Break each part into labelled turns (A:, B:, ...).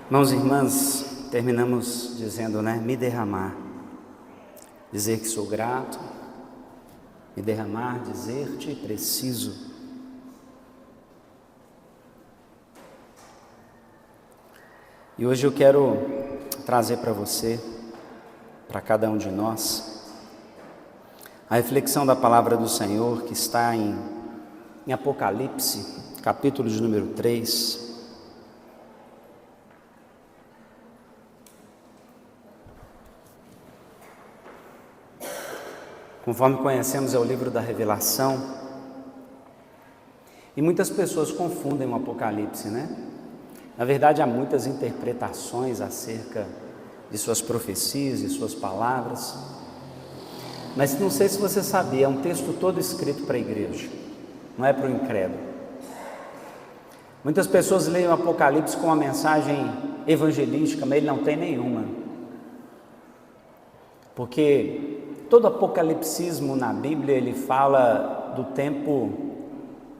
A: Irmãos e irmãs, terminamos dizendo, me derramar, dizer que sou grato, me derramar, dizer-te preciso. E hoje eu quero trazer para você, para cada um de nós, a reflexão da palavra do Senhor que está em Apocalipse, capítulo de número 3. Conforme conhecemos, é o livro da Revelação, e muitas pessoas confundem o Apocalipse, Na verdade, há muitas interpretações acerca de suas profecias, de suas palavras, mas não sei se você sabia, é um texto todo escrito para a igreja, não é para o incrédulo. Muitas pessoas leem o Apocalipse com uma mensagem evangelística, mas ele não tem nenhuma, porque todo apocalipsismo na Bíblia, ele fala do tempo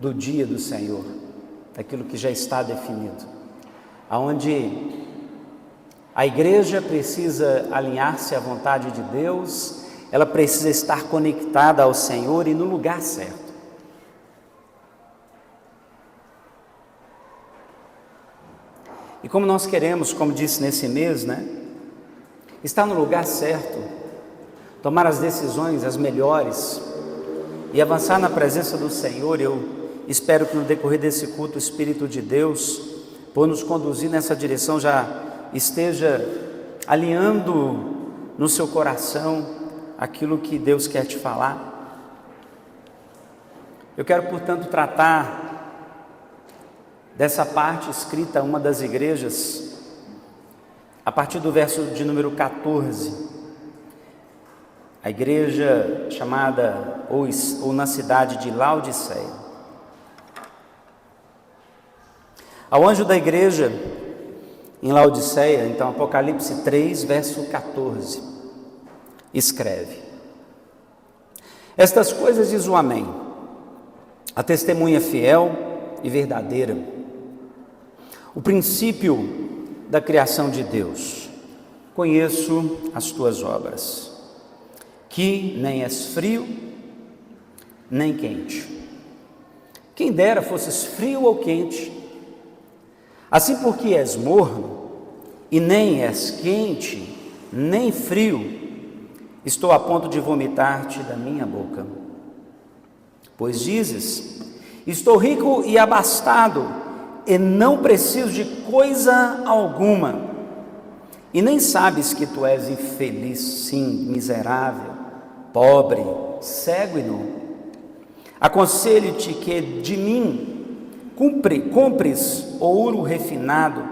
A: do dia do Senhor, daquilo que já está definido, aonde a igreja precisa alinhar-se à vontade de Deus, ela precisa estar conectada ao Senhor e no lugar certo. E como nós queremos, como disse nesse mês, estar no lugar certo, tomar as decisões, as melhores, e avançar na presença do Senhor. Eu espero que no decorrer desse culto o Espírito de Deus, por nos conduzir nessa direção, já esteja alinhando no seu coração aquilo que Deus quer te falar. Eu quero, portanto, tratar dessa parte escrita a uma das igrejas, a partir do verso de número 14, a igreja chamada, ou na cidade de Laodiceia. Ao anjo da igreja em Laodiceia, então Apocalipse 3, verso 14, escreve: Estas coisas diz o Amém, a testemunha fiel e verdadeira, o princípio da criação de Deus. Conheço as tuas obras, que nem és frio, nem quente. Quem dera fosses frio ou quente. Assim, porque és morno, e nem és quente, nem frio, estou a ponto de vomitar-te da minha boca. Pois dizes, estou rico e abastado, e não preciso de coisa alguma, e nem sabes que tu és infeliz, sim, miserável, pobre, cego e nu. Aconselho-te que de mim compres ouro refinado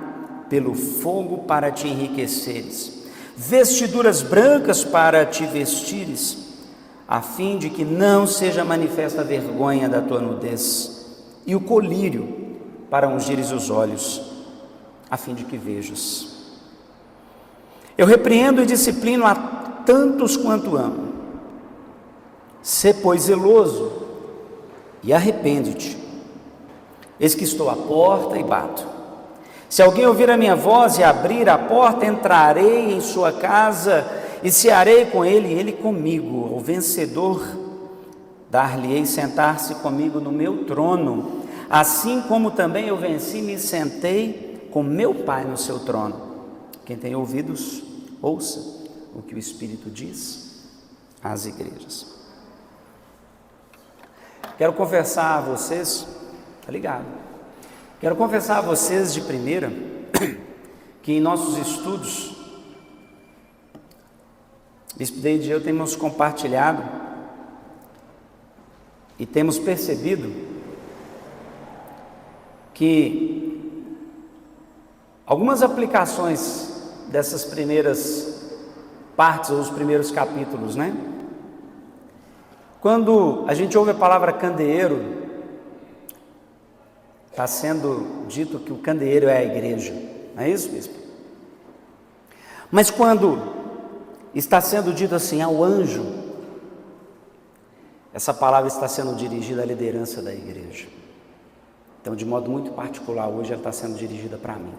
A: pelo fogo para te enriqueceres, vestiduras brancas para te vestires, a fim de que não seja manifesta a vergonha da tua nudez, e o colírio para ungires os olhos, a fim de que vejas. Eu repreendo e disciplino a tantos quanto amo. Sê, pois, zeloso e arrepende-te. Eis que estou à porta e bato. Se alguém ouvir a minha voz e abrir a porta, entrarei em sua casa e cearei com ele e ele comigo. O vencedor dar-lhe-ei sentar-se comigo no meu trono, assim como também eu venci e me sentei com meu Pai no seu trono. Quem tem ouvidos, ouça o que o Espírito diz às igrejas. Quero confessar a vocês, Quero confessar a vocês de primeira, que em nossos estudos, Bispo Deide e eu temos compartilhado e temos percebido que algumas aplicações dessas primeiras partes, ou os primeiros capítulos, Quando a gente ouve a palavra candeeiro, está sendo dito que o candeeiro é a igreja, não é isso, bispo? Mas quando está sendo dito assim ao anjo, essa palavra está sendo dirigida à liderança da igreja. Então, de modo muito particular, hoje ela está sendo dirigida para mim.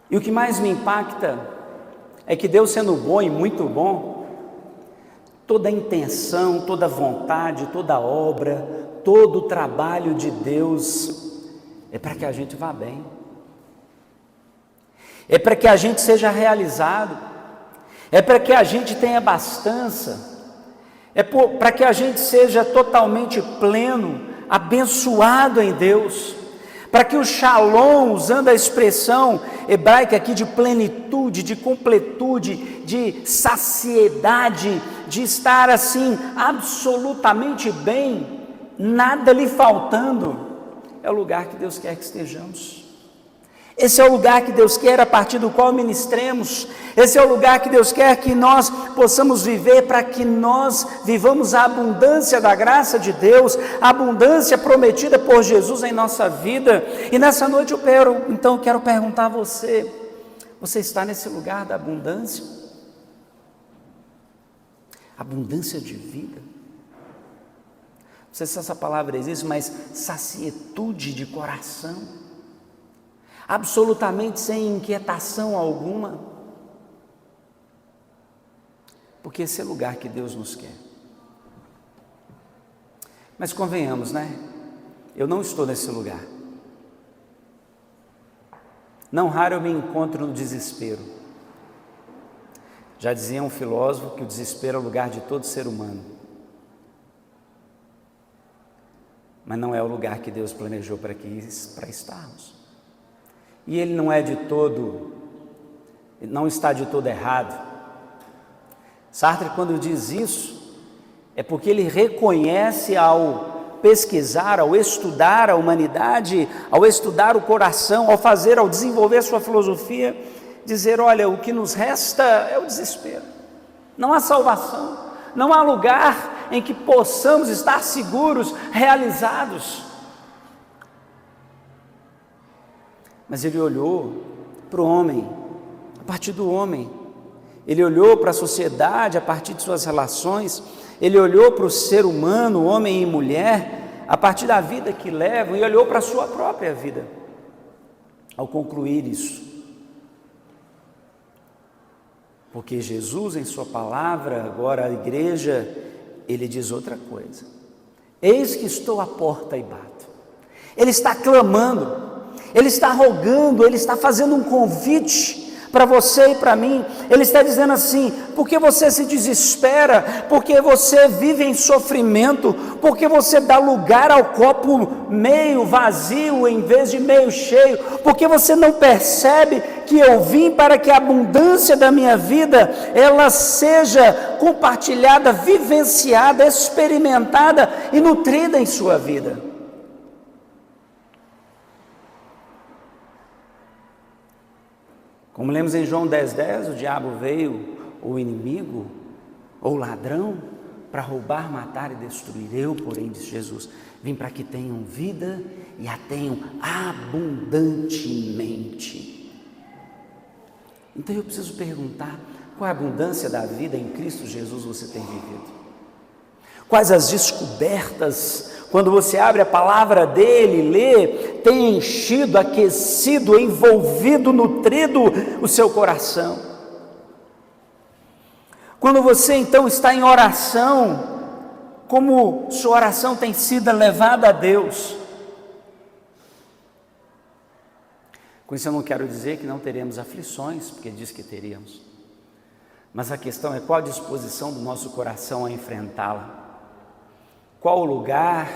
A: E o que mais me impacta é que Deus, sendo bom e muito bom, toda a intenção, toda a vontade, toda a obra, todo o trabalho de Deus é para que a gente vá bem, é para que a gente seja realizado, é para que a gente tenha abastança, é para que a gente seja totalmente pleno, abençoado em Deus, para que o shalom, usando a expressão hebraica aqui de plenitude, de completude, de saciedade, de estar assim absolutamente bem, nada lhe faltando, é o lugar que Deus quer que estejamos. Esse é o lugar que Deus quer, a partir do qual ministremos. Esse é o lugar que Deus quer que nós possamos viver, para que nós vivamos a abundância da graça de Deus, a abundância prometida por Jesus em nossa vida. E nessa noite eu quero perguntar a você: você está nesse lugar da abundância? Abundância de vida? Não sei se essa palavra existe, mas sacietude de coração, absolutamente sem inquietação alguma, porque esse é o lugar que Deus nos quer. Mas convenhamos, né? Eu não estou nesse lugar. Não raro eu me encontro no desespero. Já dizia um filósofo que o desespero é o lugar de todo ser humano, mas não é o lugar que Deus planejou para estarmos. E ele não está de todo errado. Sartre, quando diz isso, é porque ele reconhece, ao pesquisar, ao estudar a humanidade, ao estudar o coração, ao desenvolver sua filosofia, dizer: olha, o que nos resta é o desespero. Não há salvação, não há lugar em que possamos estar seguros, realizados. Mas ele olhou para o homem, a partir do homem, ele olhou para a sociedade a partir de suas relações, ele olhou para o ser humano, homem e mulher, a partir da vida que levam, e olhou para a sua própria vida. Ao concluir isso, porque Jesus, em sua palavra, agora a igreja, ele diz outra coisa: eis que estou à porta e bato. Ele está clamando, ele está rogando, ele está fazendo um convite para você e para mim. Ele está dizendo assim: porque você se desespera, porque você vive em sofrimento, porque você dá lugar ao copo meio vazio em vez de meio cheio, porque você não percebe que eu vim para que a abundância da minha vida, ela seja compartilhada, vivenciada, experimentada e nutrida em sua vida. Como lemos em João 10,10, o diabo veio, o inimigo, ou o ladrão, para roubar, matar e destruir. Eu, porém, disse Jesus, vim para que tenham vida e a tenham abundantemente. Então eu preciso perguntar: qual é a abundância da vida em Cristo Jesus você tem vivido? Quais as descobertas, quando você abre a palavra dele, lê, tem enchido, aquecido, envolvido, nutrido o seu coração? Quando você então está em oração, como sua oração tem sido levada a Deus? Com isso eu não quero dizer que não teremos aflições, porque diz que teríamos, mas a questão é qual a disposição do nosso coração a enfrentá-la. Qual o lugar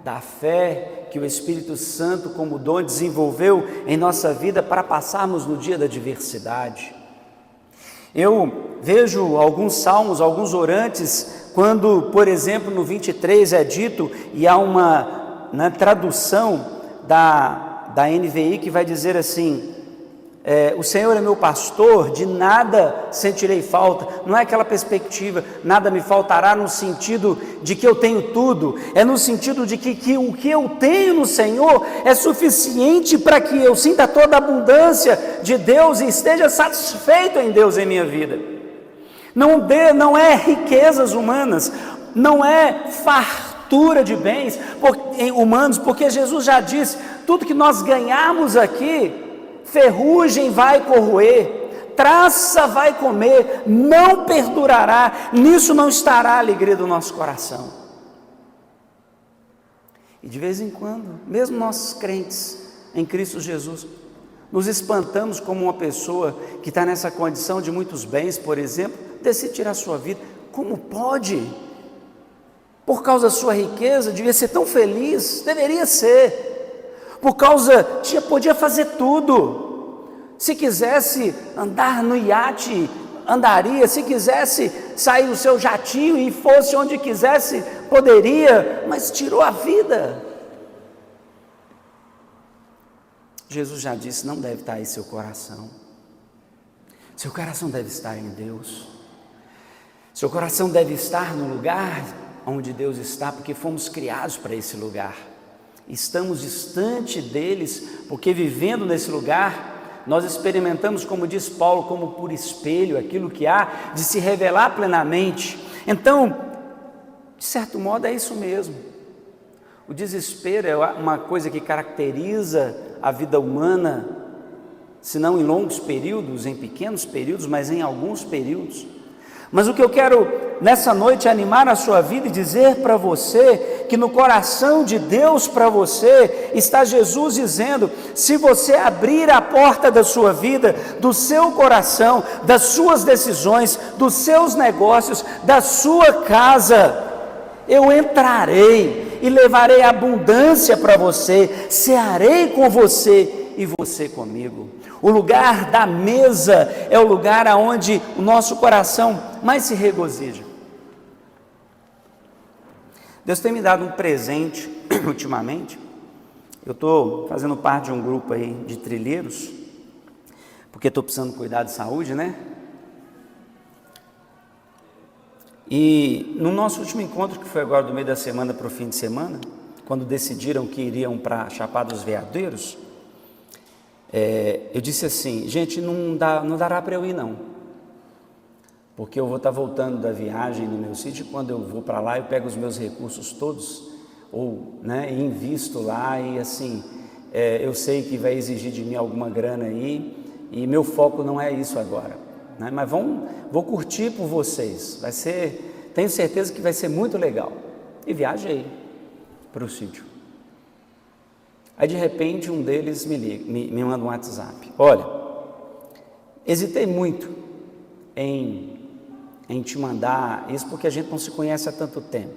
A: da fé que o Espírito Santo, como dom, desenvolveu em nossa vida para passarmos no dia da adversidade? Eu vejo alguns salmos, alguns orantes, quando, por exemplo, no 23 é dito, e há uma tradução da NVI que vai dizer assim: o Senhor é meu pastor, de nada sentirei falta. Não é aquela perspectiva, nada me faltará no sentido de que eu tenho tudo, é no sentido de que o que eu tenho no Senhor é suficiente para que eu sinta toda a abundância de Deus e esteja satisfeito em Deus em minha vida. Não é riquezas humanas, não é fartura de bens humanos, porque Jesus já disse: tudo que nós ganharmos aqui ferrugem vai corroer, traça vai comer, não perdurará, nisso não estará a alegria do nosso coração. E de vez em quando, mesmo nós crentes em Cristo Jesus, nos espantamos como uma pessoa que está nessa condição de muitos bens, por exemplo, decide tirar a sua vida. Como pode? Por causa da sua riqueza, devia ser tão feliz, deveria ser. Por causa, podia fazer tudo. Se quisesse andar no iate, andaria. Se quisesse sair do seu jatinho e fosse onde quisesse, poderia, mas tirou a vida. Jesus já disse, não deve estar aí seu coração. Seu coração deve estar em Deus. Seu coração deve estar no lugar onde Deus está, porque fomos criados para esse lugar. Estamos distante deles, porque vivendo nesse lugar, nós experimentamos, como diz Paulo, como por espelho, aquilo que há de se revelar plenamente. Então, de certo modo é isso mesmo. O desespero é uma coisa que caracteriza a vida humana, se não em longos períodos, em pequenos períodos, mas em alguns períodos. Mas o que eu quero nessa noite é animar a sua vida e dizer para você que no coração de Deus para você está Jesus dizendo: se você abrir a porta da sua vida, do seu coração, das suas decisões, dos seus negócios, da sua casa, eu entrarei e levarei abundância para você, cearei com você e você comigo. O lugar da mesa é o lugar onde o nosso coração mais se regozija. Deus tem me dado um presente ultimamente. Eu estou fazendo parte de um grupo aí de trilheiros, porque estou precisando cuidar de saúde, né? E no nosso último encontro, que foi agora do meio da semana para o fim de semana, quando decidiram que iriam para Chapada dos Veadeiros, eu disse assim, gente, não dará para eu ir não, porque eu vou estar voltando da viagem no meu sítio, e quando eu vou para lá eu pego os meus recursos todos, e invisto lá, e assim, eu sei que vai exigir de mim alguma grana aí, e meu foco não é isso agora, né? Mas vou curtir por vocês, tenho certeza que vai ser muito legal. E viajei para o sítio. Aí de repente um deles me manda um WhatsApp: olha, hesitei muito em te mandar isso, porque a gente não se conhece há tanto tempo,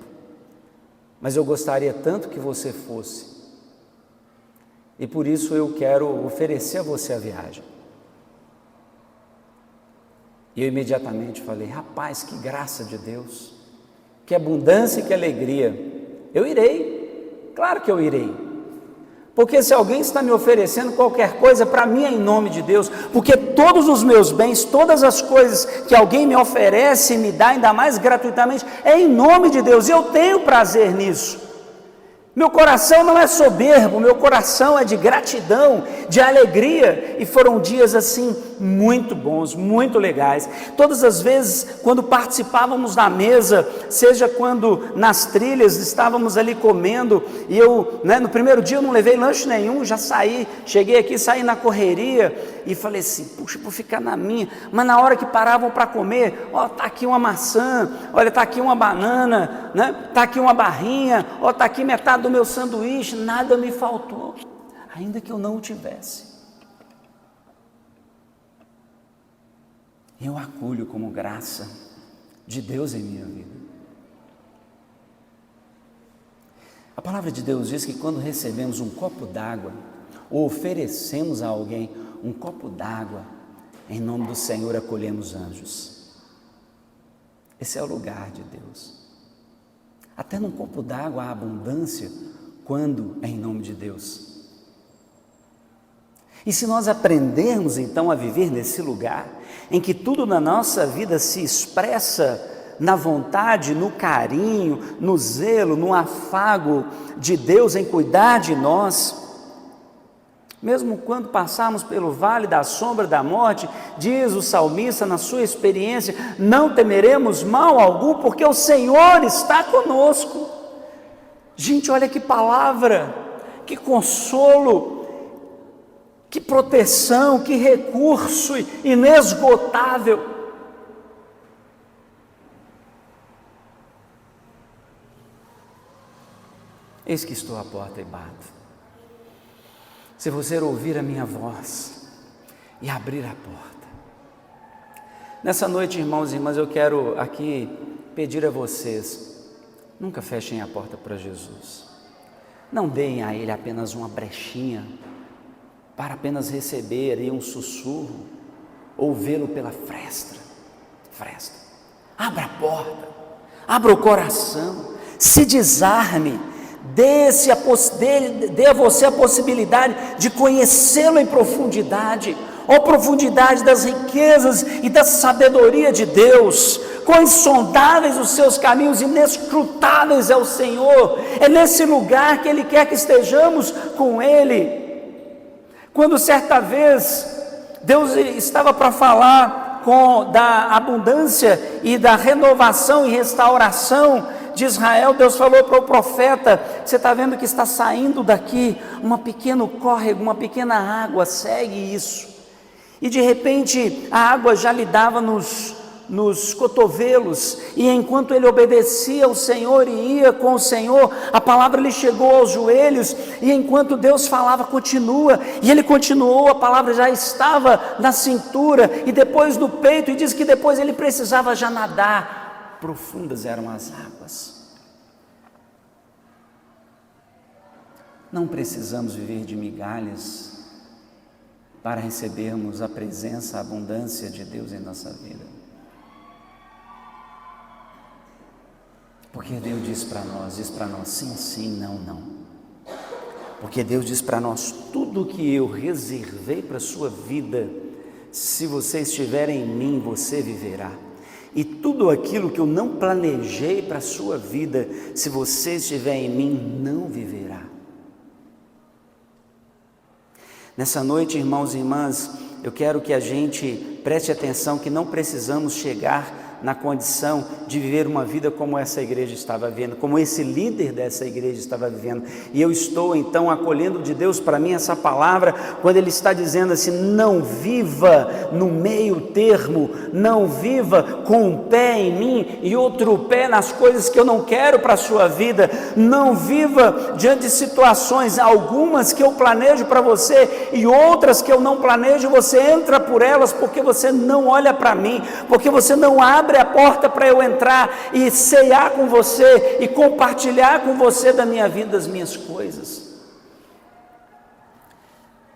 A: mas eu gostaria tanto que você fosse, e por isso eu quero oferecer a você a viagem. E eu imediatamente falei: rapaz, que graça de Deus, que abundância e que alegria, eu irei, claro que eu irei, porque se alguém está me oferecendo qualquer coisa, para mim é em nome de Deus, porque todos os meus bens, todas as coisas que alguém me oferece e me dá, ainda mais gratuitamente, é em nome de Deus, e eu tenho prazer nisso. Meu coração não é soberbo, meu coração é de gratidão, de alegria, e foram dias assim muito bons, muito legais. Todas as vezes quando participávamos da mesa, seja quando nas trilhas estávamos ali comendo, e eu, no primeiro dia eu não levei lanche nenhum, já cheguei aqui, saí na correria, e falei assim, puxa, vou ficar na minha, mas na hora que paravam para comer, está aqui uma maçã, olha, está aqui uma banana, está aqui uma barrinha, está aqui metade do meu sanduíche, nada me faltou, ainda que eu não o tivesse. Eu acolho como graça de Deus em minha vida. A palavra de Deus diz que quando recebemos um copo d'água, ou oferecemos a alguém um copo d'água, em nome do Senhor acolhemos anjos. Esse é o lugar de Deus. Até num copo d'água há abundância, quando é em nome de Deus. E se nós aprendermos então a viver nesse lugar, em que tudo na nossa vida se expressa na vontade, no carinho, no zelo, no afago de Deus em cuidar de nós, mesmo quando passarmos pelo vale da sombra da morte, diz o salmista na sua experiência, não temeremos mal algum, porque o Senhor está conosco. Gente, olha que palavra, que consolo, que proteção, que recurso inesgotável. Eis que estou à porta e bato. Se você ouvir a minha voz e abrir a porta. Nessa noite, irmãos e irmãs, eu quero aqui pedir a vocês, nunca fechem a porta para Jesus. Não deem a Ele apenas uma brechinha, para apenas receber aí um sussurro, ou vê-lo pela fresta. Abra a porta, abra o coração, se desarme, dê a você a possibilidade de conhecê-lo em profundidade, ó profundidade das riquezas e da sabedoria de Deus. Quão insondáveis os seus caminhos, inescrutáveis é o Senhor. É nesse lugar que Ele quer que estejamos com Ele. Quando certa vez Deus estava para falar da abundância e da renovação e restauração de Israel, Deus falou para o profeta: você está vendo que está saindo daqui um pequeno córrego, uma pequena água, segue isso. E de repente a água já lhe dava nos cotovelos, e enquanto ele obedecia ao Senhor e ia com o Senhor, a palavra lhe chegou aos joelhos, e enquanto Deus falava, continua, e ele continuou, a palavra já estava na cintura, e depois no peito, e diz que depois ele precisava já nadar, profundas eram as águas. Não precisamos viver de migalhas para recebermos a presença, a abundância de Deus em nossa vida. Porque Deus diz para nós sim, sim, não, não. Porque Deus diz para nós: tudo que eu reservei para a sua vida, se você estiver em mim, você viverá. E tudo aquilo que eu não planejei para a sua vida, se você estiver em mim, não viverá. Nessa noite, irmãos e irmãs, eu quero que a gente preste atenção que não precisamos chegar na condição de viver uma vida como essa igreja estava vivendo, como esse líder dessa igreja estava vivendo. E eu estou então acolhendo de Deus para mim essa palavra, quando Ele está dizendo assim: não viva no meio termo, não viva com um pé em mim e outro pé nas coisas que eu não quero para a sua vida, não viva diante de situações, algumas que eu planejo para você e outras que eu não planejo, você entra por elas porque você não olha para mim, porque você não abre a porta para eu entrar e ceiar com você e compartilhar com você da minha vida, das minhas coisas.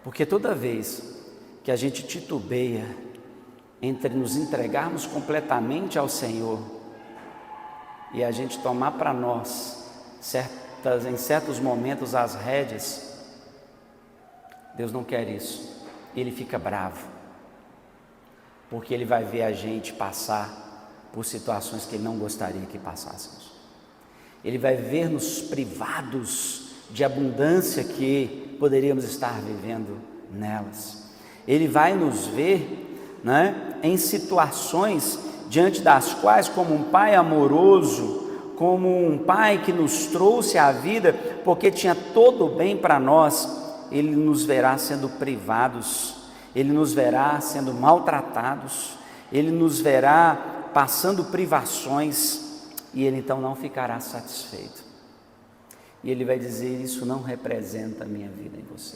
A: Porque toda vez que a gente titubeia entre nos entregarmos completamente ao Senhor e a gente tomar para nós em certos momentos as rédeas, Deus não quer isso. Ele fica bravo, porque Ele vai ver a gente passar por situações que Ele não gostaria que passássemos. Ele vai ver-nos privados de abundância que poderíamos estar vivendo nelas. Ele vai nos ver, em situações diante das quais, como um pai amoroso, como um pai que nos trouxe à vida, porque tinha todo o bem para nós, Ele nos verá sendo privados, Ele nos verá sendo maltratados, Ele nos verá passando privações, e Ele então não ficará satisfeito. E Ele vai dizer: isso não representa a minha vida em você,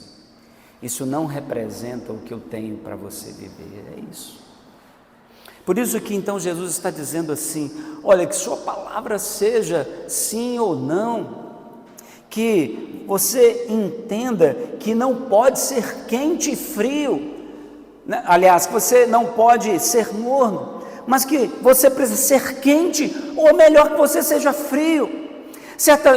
A: isso não representa o que eu tenho para você viver, é isso. Por isso que então Jesus está dizendo assim: olha, que sua palavra seja sim ou não, que você entenda que não pode ser quente e frio, aliás, que você não pode ser morno, mas que você precisa ser quente, ou melhor, que você seja frio.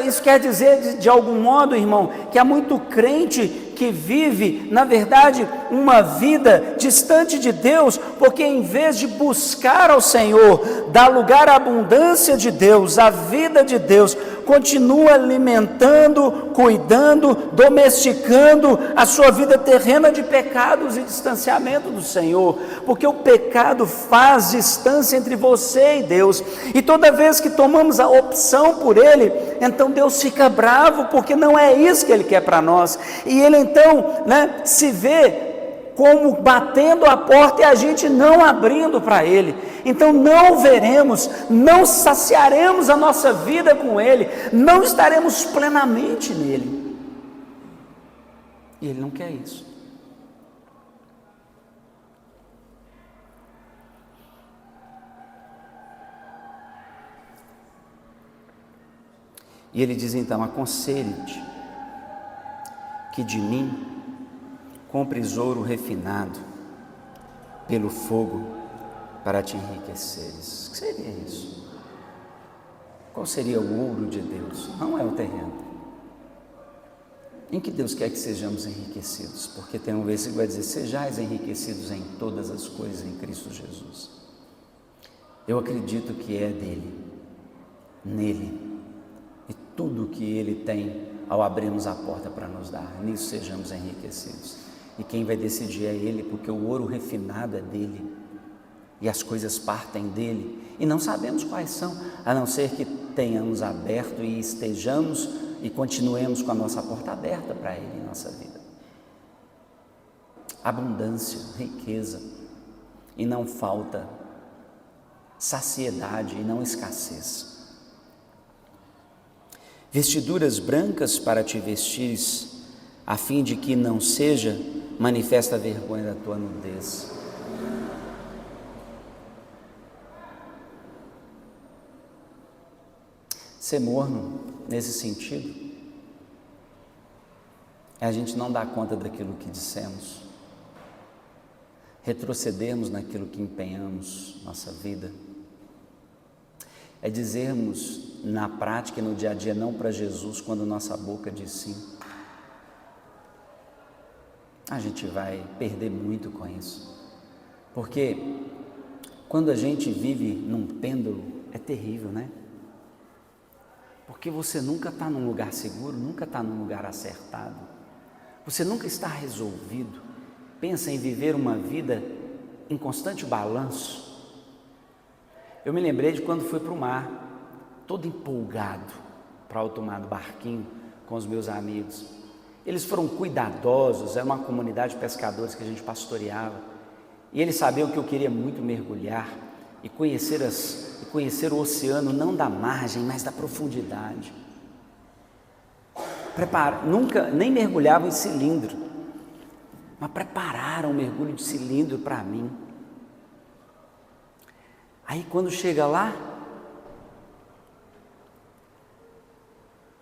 A: Isso quer dizer, de algum modo, irmão, que há muito crente que vive, na verdade, uma vida distante de Deus, porque em vez de buscar ao Senhor, dar lugar à abundância de Deus, à vida de Deus, continua alimentando, cuidando, domesticando a sua vida terrena de pecados e distanciamento do Senhor, porque o pecado faz distância entre você e Deus, e toda vez que tomamos a opção por Ele, então Deus fica bravo, porque não é isso que Ele quer para nós, e Ele então se vê como batendo a porta e a gente não abrindo para Ele. Então não veremos, não saciaremos a nossa vida com Ele, não estaremos plenamente nele. E Ele não quer isso. E Ele diz então: aconselho-te que de mim compres ouro refinado pelo fogo para te enriqueceres. O que seria isso? Qual seria o ouro de Deus? Não é o terreno. Em que Deus quer que sejamos enriquecidos? Porque tem um versículo que vai dizer: sejais enriquecidos em todas as coisas em Cristo Jesus. Eu acredito que é dele, nele, e tudo que Ele tem ao abrirmos a porta para nos dar, nisso sejamos enriquecidos. E quem vai decidir é Ele, porque o ouro refinado é dele, e as coisas partem dele, e não sabemos quais são, a não ser que tenhamos aberto e estejamos e continuemos com a nossa porta aberta para Ele em nossa vida. Abundância, riqueza, e não falta, saciedade e não escassez. Vestiduras brancas para te vestires, a fim de que não seja manifesta a vergonha da tua nudez. Ser morno, nesse sentido, é a gente não dar conta daquilo que dissemos, retrocedermos naquilo que empenhamos nossa vida, é dizermos na prática e no dia a dia não para Jesus quando nossa boca diz sim. A gente vai perder muito com isso, porque quando a gente vive num pêndulo é terrível, né? Porque você nunca está num lugar seguro, nunca está num lugar acertado, você nunca está resolvido, pensa em viver uma vida em constante balanço. Eu me lembrei de quando fui para o mar, todo empolgado para alto mar do barquinho com os meus amigos. Eles foram cuidadosos, era uma comunidade de pescadores que a gente pastoreava, e eles sabiam que eu queria muito mergulhar e conhecer o oceano, não da margem, mas da profundidade. Nunca nem mergulhavam em cilindro, mas prepararam um mergulho de cilindro para mim. Aí quando chega lá,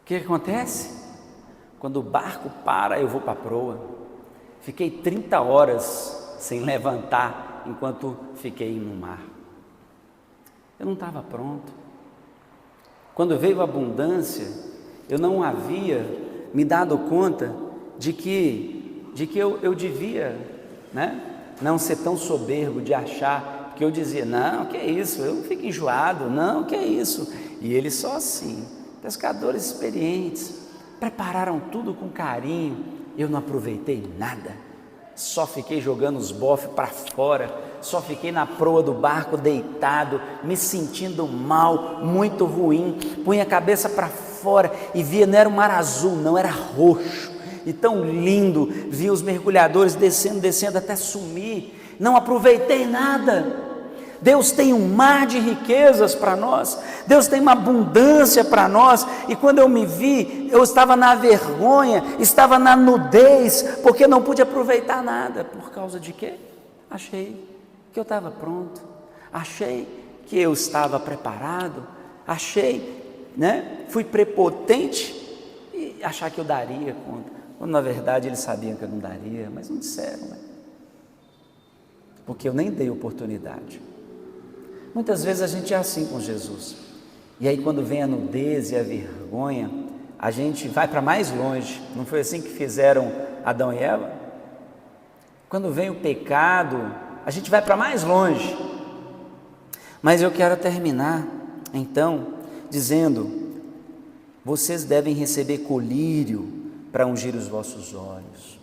A: o que acontece? Quando o barco para, eu vou para a proa. Fiquei 30 horas sem levantar, enquanto fiquei no mar. Eu não estava pronto. Quando veio a abundância, eu não havia me dado conta de que eu devia, né, não ser tão soberbo de achar, que eu dizia: não, que é isso, eu não fico enjoado, não, que é isso. E eles só assim, pescadores experientes, prepararam tudo com carinho, eu não aproveitei nada, só fiquei jogando os bofes para fora, só fiquei na proa do barco deitado, me sentindo mal, muito ruim, punha a cabeça para fora e via, não era um mar azul, não, era roxo, e tão lindo, via os mergulhadores descendo até sumir, não aproveitei nada. Deus tem um mar de riquezas para nós, Deus tem uma abundância para nós, e quando eu me vi, eu estava na vergonha, estava na nudez, porque não pude aproveitar nada. Por causa de quê? Achei que eu estava pronto, achei que eu estava preparado, achei, né? Fui prepotente e achar que eu daria conta, quando na verdade eles sabiam que eu não daria, mas não disseram, né? Porque eu nem dei oportunidade. Muitas vezes a gente é assim com Jesus, e aí quando vem a nudez e a vergonha, a gente vai para mais longe. Não foi assim que fizeram Adão e Eva? Quando vem o pecado, a gente vai para mais longe. Mas eu quero terminar então dizendo: vocês devem receber colírio para ungir os vossos olhos,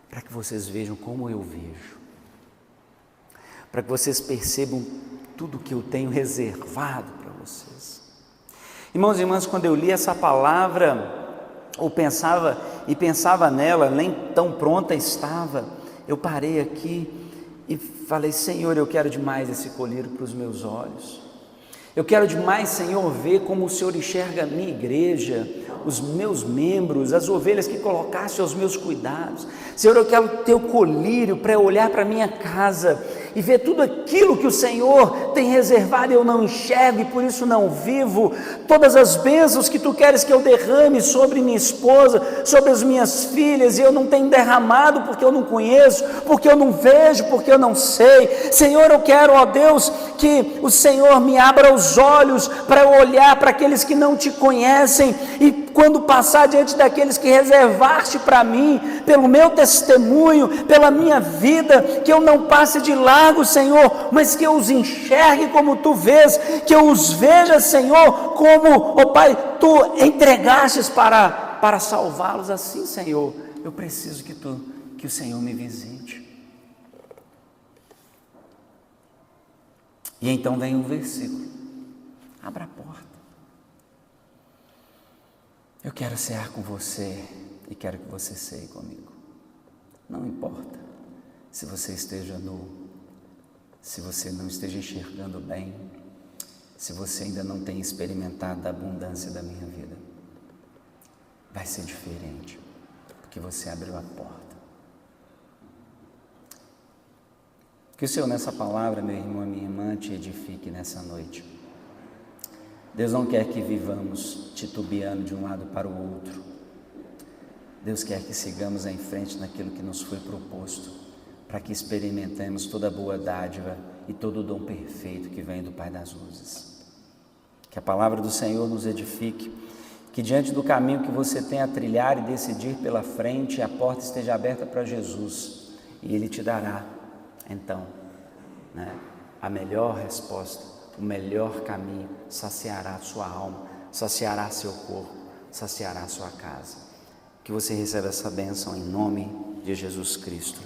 A: para que vocês vejam como eu vejo, para que vocês percebam tudo que eu tenho reservado para vocês. Irmãos e irmãs, quando eu li essa palavra, ou pensava nela, nem tão pronta estava, eu parei aqui e falei: Senhor, eu quero demais esse colírio para os meus olhos. Eu quero demais, Senhor, ver como o Senhor enxerga a minha igreja, os meus membros, as ovelhas que colocaste aos meus cuidados. Senhor, eu quero ter o colírio para olhar para a minha casa e ver tudo aquilo que o Senhor tem reservado e eu não enxergo e por isso não vivo. Todas as bênçãos que Tu queres que eu derrame sobre minha esposa, sobre as minhas filhas, e eu não tenho derramado porque eu não conheço, porque eu não vejo, porque eu não sei. Senhor, eu quero, ó Deus, que o Senhor me abra os olhos para eu olhar para aqueles que não Te conhecem, e quando passar diante daqueles que reservaste para mim, pelo meu testemunho, pela minha vida, que eu não passe de largo, Senhor, mas que eu os enxergue como Tu vês, que eu os veja, Senhor, como, ó Pai, Tu entregastes para salvá-los. Assim, Senhor, eu preciso que o Senhor me visite. E então vem um versículo: abra a porta. Eu quero cear com você e quero que você ceie comigo. Não importa se você esteja nu, se você não esteja enxergando bem, se você ainda não tem experimentado a abundância da minha vida, vai ser diferente, porque você abriu a porta. Que o Senhor nessa palavra, meu irmão e minha irmã, te edifique nessa noite. Deus não quer que vivamos titubeando de um lado para o outro. Deus quer que sigamos em frente naquilo que nos foi proposto, para que experimentemos toda a boa dádiva e todo o dom perfeito que vem do Pai das luzes. Que a palavra do Senhor nos edifique, que diante do caminho que você tem a trilhar e decidir pela frente, a porta esteja aberta para Jesus, e Ele te dará, então, a melhor resposta, o melhor caminho, saciará a sua alma, saciará seu corpo, saciará a sua casa. Que você receba essa bênção em nome de Jesus Cristo.